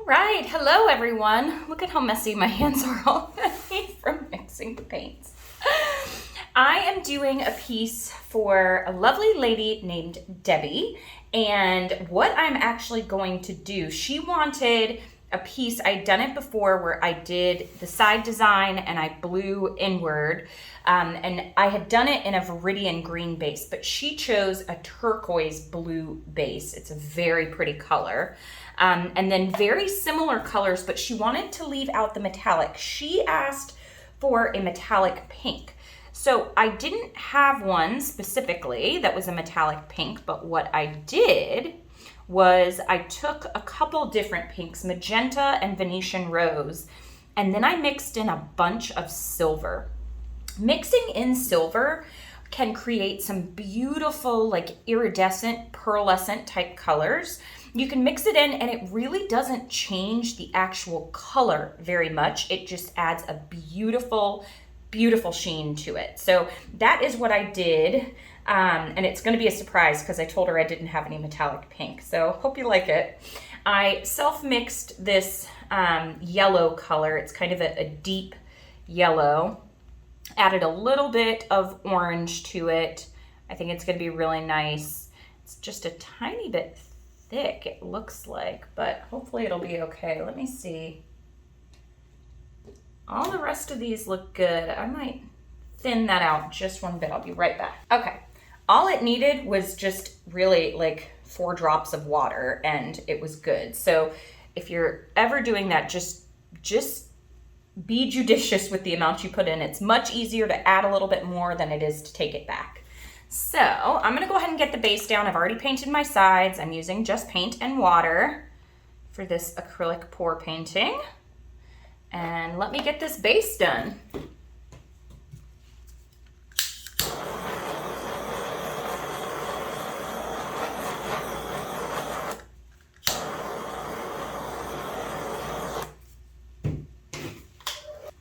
All right, hello everyone. Look at how messy my hands are already from mixing the paints. I am doing a piece for a lovely lady named Debbie, and what I'm actually going to do, she wanted a piece, I'd done it before where I did the side design and I blew inward, and I had done it in a Viridian green base, but she chose a turquoise blue base. It's a very pretty color. And then very similar colors, but she wanted to leave out the metallic. She asked for a metallic pink. So I didn't have one specifically that was a metallic pink, but what I did was I took a couple different pinks, magenta and Venetian rose, and then I mixed in a bunch of silver. Mixing in silver can create some beautiful, like iridescent, pearlescent type colors. You can mix it in and it really doesn't change the actual color very much. It just adds a beautiful, beautiful sheen to it. So that is what I did. And it's going to be a surprise because I told her I didn't have any metallic pink. So hope you like it. I self-mixed this yellow color. It's kind of a deep yellow. Added a little bit of orange to it. I think it's going to be really nice. It's just a tiny bit thick, it looks like, but hopefully it'll be okay. Let me see. All the rest of these look good. I might thin that out just one bit. I'll be right back. Okay. All it needed was just really like 4 drops of water and it was good. So if you're ever doing that, just be judicious with the amount you put in. It's much easier to add a little bit more than it is to take it back. So I'm gonna go ahead and get the base down. I've already painted my sides. I'm using just paint and water for this acrylic pour painting. And let me get this base done.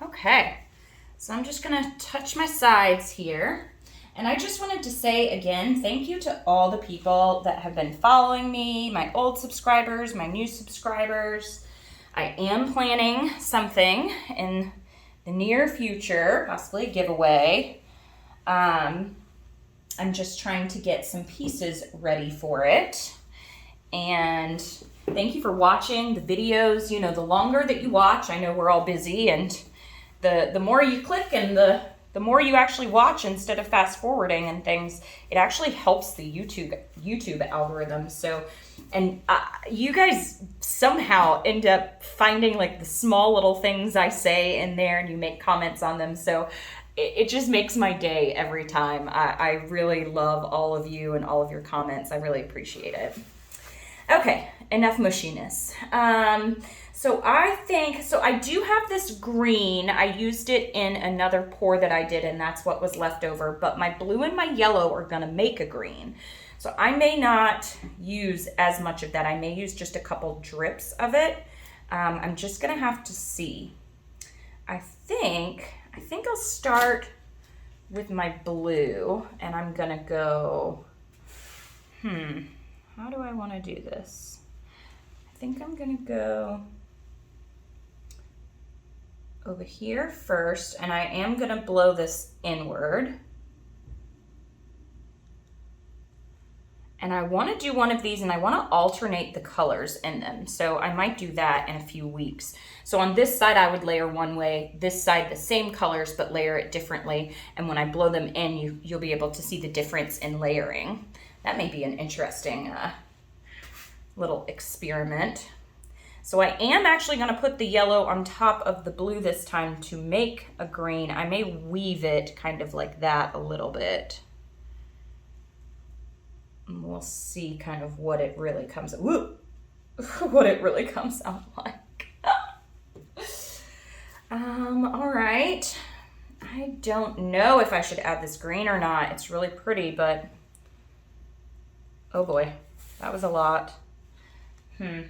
Okay, so I'm just gonna touch my sides here. And I just wanted to say again, thank you to all the people that have been following me, my old subscribers, my new subscribers. I am planning something in the near future, possibly a giveaway. I'm just trying to get some pieces ready for it. And thank you for watching the videos. You know, the longer that you watch, I know we're all busy, and the more you click and the more you actually watch instead of fast forwarding and things, it actually helps the YouTube algorithm. So, and you guys somehow end up finding like the small little things I say in there and you make comments on them. So it just makes my day every time. I really love all of you and all of your comments. I really appreciate it. Okay, enough mushiness. So I do have this green. I used it in another pour that I did, and that's what was left over, but my blue and my yellow are gonna make a green. So I may not use as much of that. I may use just a couple drips of it. I'm just gonna have to see. I think I'll start with my blue, and I'm gonna go, how do I wanna do this? I think I'm gonna go over here first, and I am gonna blow this inward. And I wanna do one of these, and I wanna alternate the colors in them. So I might do that in a few weeks. So on this side, I would layer one way, this side the same colors, but layer it differently. And when I blow them in, you'll be able to see the difference in layering. That may be an interesting little experiment. So I am actually going to put the yellow on top of the blue this time to make a green. I may weave it kind of like that a little bit. And we'll see kind of what it really comes out. What it really comes out like. All right. I don't know if I should add this green or not. It's really pretty, but oh boy, that was a lot. I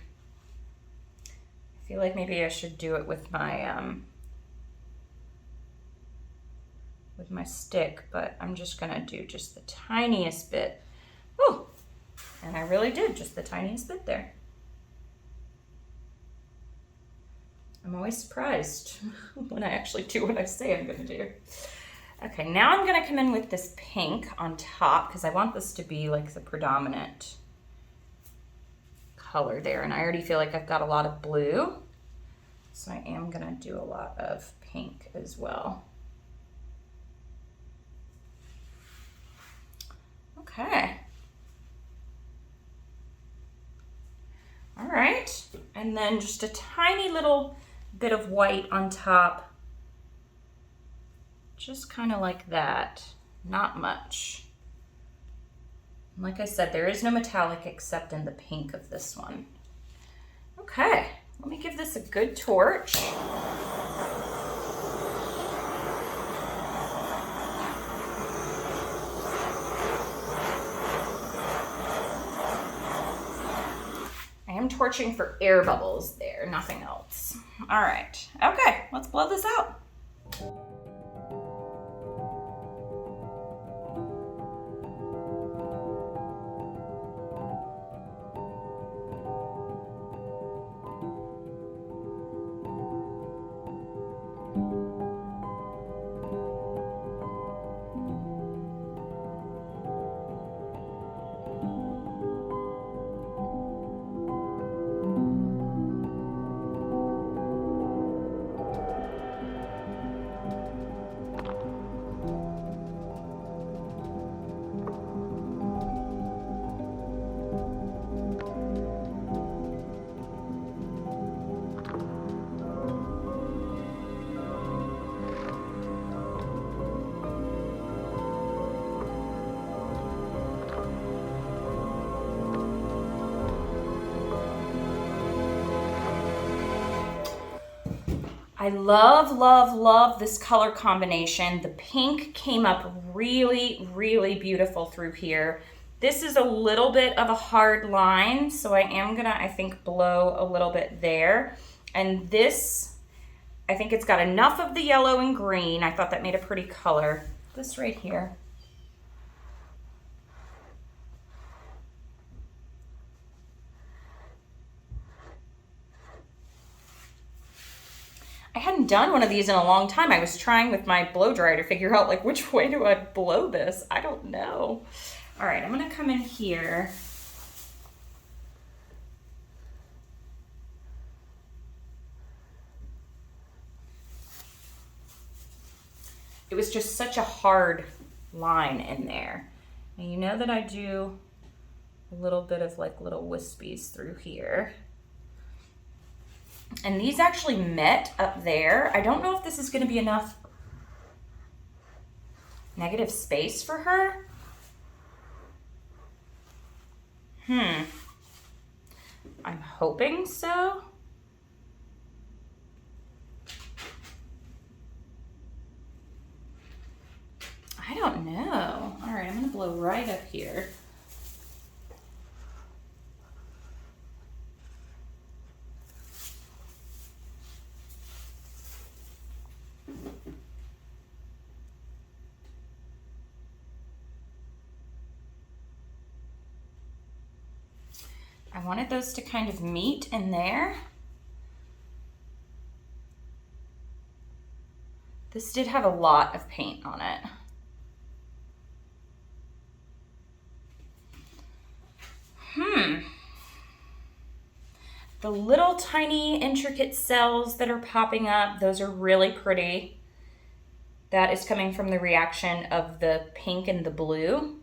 feel like maybe I should do it with my stick, but I'm just gonna do just the tiniest bit. Whew. And I really did just the tiniest bit there. I'm always surprised when I actually do what I say I'm gonna do. Okay, now I'm gonna come in with this pink on top because I want this to be like the predominant color there. And I already feel like I've got a lot of blue. So I am gonna do a lot of pink as well. Okay. All right, and then just a tiny little bit of white on top. Just kind of like that, not much. Like I said, there is no metallic except in the pink of this one. Okay, let me give this a good torch. I am torching for air bubbles there, nothing else. All right, okay, let's blow this out. I love, love, love this color combination. The pink came up really, really beautiful through here. This is a little bit of a hard line, so I am gonna, I think, blow a little bit there. And this, I think it's got enough of the yellow and green. I thought that made a pretty color. This right here. I hadn't done one of these in a long time. I was trying with my blow dryer to figure out like which way do I blow this? I don't know. All right, I'm gonna come in here. It was just such a hard line in there. And you know that I do a little bit of like little wispies through here. And these actually met up there. I don't know if this is gonna be enough negative space for her. I'm hoping so. I don't know. All right, I'm gonna blow right up here. I wanted those to kind of meet in there. This did have a lot of paint on it. The little tiny intricate cells that are popping up, those are really pretty. That is coming from the reaction of the pink and the blue.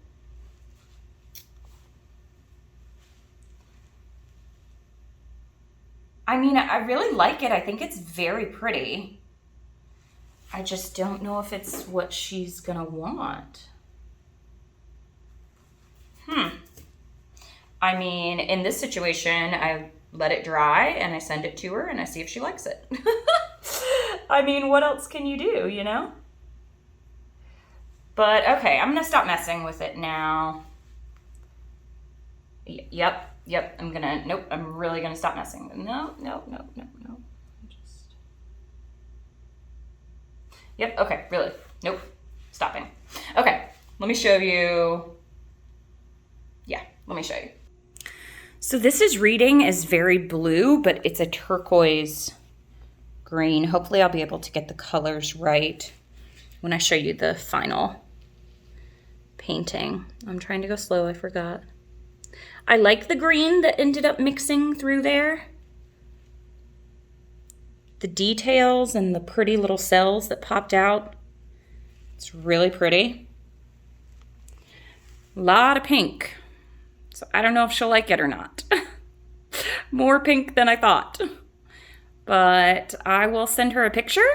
I mean, I really like it. I think it's very pretty. I just don't know if it's what she's gonna want. I mean, in this situation, I let it dry and I send it to her and I see if she likes it. I mean, what else can you do, you know? But okay, I'm gonna stop messing with it now. Yep, I'm really gonna stop messing. No. Yep, okay, really, nope, stopping. Okay, let me show you. Yeah, let me show you. So this is reading as very blue, but it's a turquoise green. Hopefully I'll be able to get the colors right when I show you the final painting. I'm trying to go slow, I forgot. I like the green that ended up mixing through there. The details and the pretty little cells that popped out. It's really pretty. A lot of pink. So I don't know if she'll like it or not. More pink than I thought. But I will send her a picture.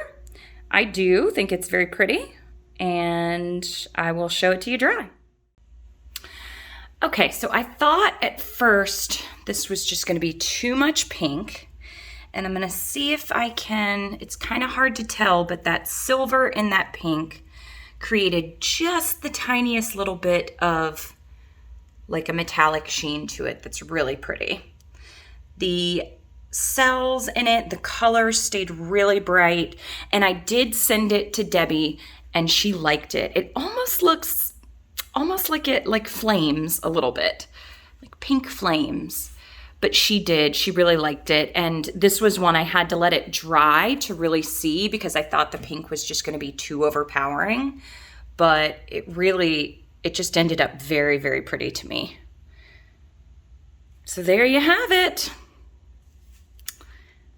I do think it's very pretty, and I will show it to you dry. Okay, so I thought at first this was just gonna be too much pink, and I'm gonna see if I can, it's kind of hard to tell, but that silver and that pink created just the tiniest little bit of like a metallic sheen to it that's really pretty. The cells in it, the colors stayed really bright, and I did send it to Debbie and she liked it. It almost looks like it like flames a little bit, like pink flames, but she really liked it. And this was one I had to let it dry to really see because I thought the pink was just going to be too overpowering, but it just ended up very, very pretty to me. So there you have it.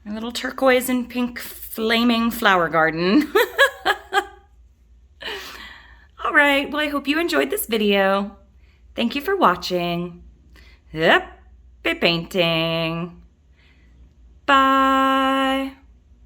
My little turquoise and pink flaming flower garden. All right, well, I hope you enjoyed this video. Thank you for watching. Happy painting. Bye.